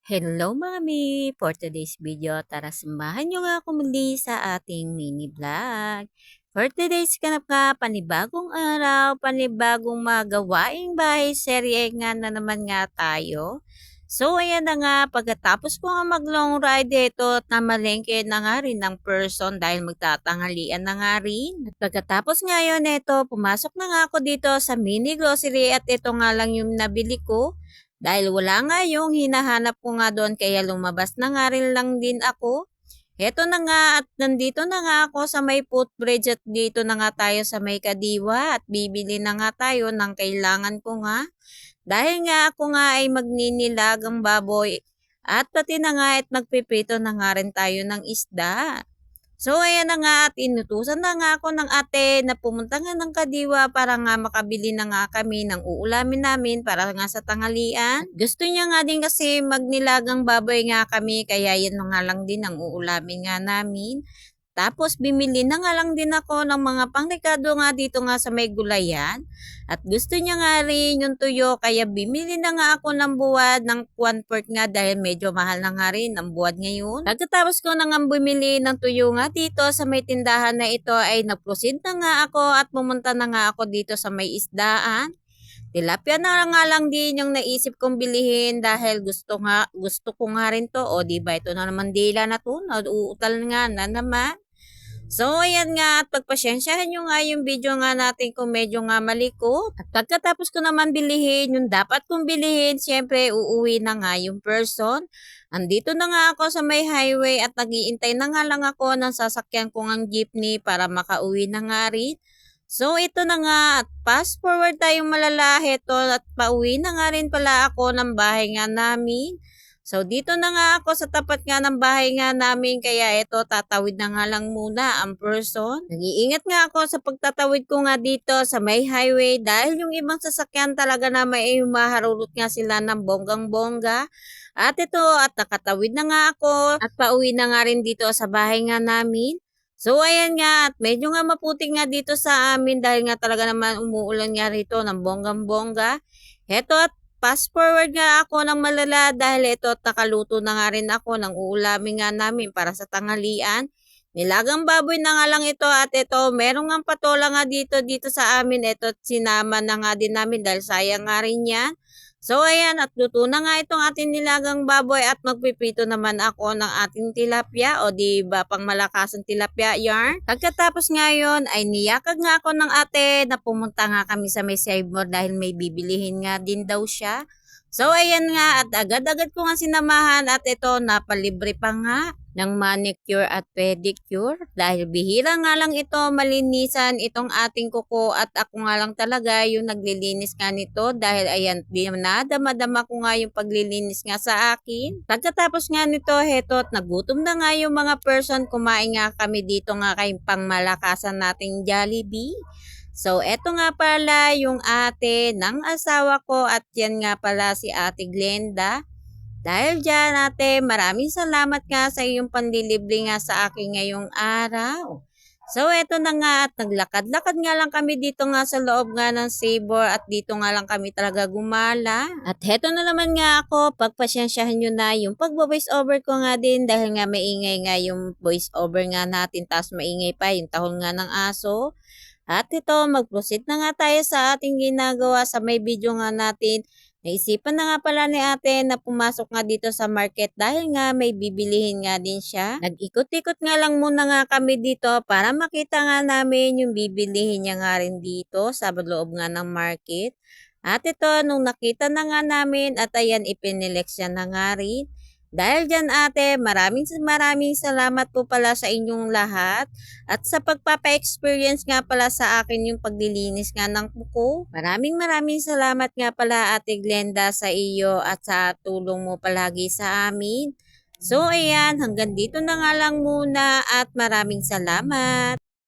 Hello mami! For today's video, tara samahan nyo nga ako muli sa ating mini vlog. For today's ganap nga, panibagong araw, panibagong magawaing bahay, serye nga na naman nga tayo. So ayan na nga, pagkatapos ko nga mag long ride dito at namalengke na nga rin ng person dahil magtatanghalian na nga rin. At pagkatapos ngayon ito, pumasok na nga ako dito sa mini grocery at ito nga lang yung nabili ko. Dahil wala nga yung hinahanap ko nga doon kaya lumabas na nga rin lang din ako. Heto na nga at nandito na nga ako sa may footbridge at dito na nga tayo sa may Kadiwa at bibili na nga tayo ng kailangan ko nga. Dahil nga ako nga ay magninilagang baboy at pati na nga at magpipito na nga rin tayo ng isda. So ayan na nga at inutusan na nga ako ng ate na pumunta nga ng Kadiwa para nga makabili na nga kami ng uulamin namin para nga sa tanghalian. Gusto niya nga din kasi magnilagang baboy nga kami kaya yan na nga lang din ang uulamin nga namin. Tapos bimili na nga lang din ako ng mga pangrekado nga dito nga sa may gulayan. At gusto niya nga rin yung tuyo kaya bimili na nga ako ng buwad ng 1/4 nga dahil medyo mahal na nga rin ang buwad ngayon. Pagkatapos ko na nga bumili ng tuyo nga dito sa may tindahan na ito ay nag-proceed na nga ako at pumunta na nga ako dito sa may isdaan. Tilapia na nga lang din yung naisip kong bilihin dahil gusto ko nga rin to. O di ba ito na naman dila na to, nauutal nga na naman. So, ayan nga, at pagpasensyahan nyo nga yung video nga natin kung medyo nga maliko. At pagkatapos ko naman bilihin, yung dapat kong bilihin, syempre, uuwi na nga yung person. Andito na nga ako sa may highway at nag-iintay na nga lang ako ng sasakyan kong ang jeepney para makauwi na nga rin. So, ito na nga, at fast forward tayong malalahe to at pauwi na nga rin pala ako ng bahay nga namin. So, dito na nga ako sa tapat nga ng bahay nga namin, kaya ito, tatawid na nga lang muna ang person. Nag-iingat nga ako sa pagtatawid ko nga dito sa may highway dahil yung ibang sasakyan talaga na may maharurot nga sila ng bonggang-bongga. At ito, at nakatawid na nga ako at pauwi na nga rin dito sa bahay nga namin. So, ayan nga, at medyo nga maputi nga dito sa amin dahil nga talaga naman umuulan nga rito ng bonggang-bongga. Heto at fast forward nga ako ng malala dahil ito at nakaluto na nga rin ako ng uulamin nga namin para sa tanghalian. Nilagang baboy na nga lang ito at ito, meron nga patola nga dito sa amin. Ito sinama na nga din namin dahil sayang nga rin yan. So ayan at luto na nga itong ating nilagang baboy at magpipito naman ako ng ating tilapia o di ba pang malakasang tilapia yarn. Pagkatapos ngayon ay niyakag nga ako ng ate na pumunta nga kami sa may Save dahil may bibilihin nga din daw siya. So ayan nga at agad-agad ko nga sinamahan at ito napalibre pa nga ng manicure at pedicure dahil bihira nga lang ito malinisan itong ating kuko at ako nga lang talaga yung naglilinis nga nito dahil ayan dinadama-dama ko nga yung paglilinis nga sa akin. Pagkatapos nga nito heto at nagutom na nga yung mga person, kumain nga kami dito nga kay pangmalakasan nating Jollibee. So, eto nga pala yung ate ng asawa ko at yan nga pala si Ate Glenda. Dahil dyan ate, maraming salamat nga sa iyong panlilibre nga sa akin ngayong araw. So, eto na nga at naglakad-lakad nga lang kami dito nga sa loob nga ng Sabor at dito nga lang kami talaga gumala. At heto na naman nga ako, pagpasensyahan nyo na yung pagbo-voice over ko nga din dahil nga maingay nga yung voice over nga natin tapos maingay pa yung tahol nga ng aso. At ito, mag-proceed na nga tayo sa ating ginagawa sa may video nga natin. Naisipan na nga pala ni ate na pumasok nga dito sa market dahil nga may bibilihin nga din siya. Nag-ikot-ikot nga lang muna nga kami dito para makita nga namin yung bibilihin niya nga rin dito sa loob nga ng market. At ito, nung nakita na nga namin at ayan ipineleksyon na nga rin. Dahil dyan ate, maraming salamat po pala sa inyong lahat at sa pagpapa-experience nga pala sa akin yung paglilinis nga ng kuko. Maraming salamat nga pala Ate Glenda sa iyo at sa tulong mo palagi sa amin. So ayan, hanggang dito na nga lang muna at maraming salamat.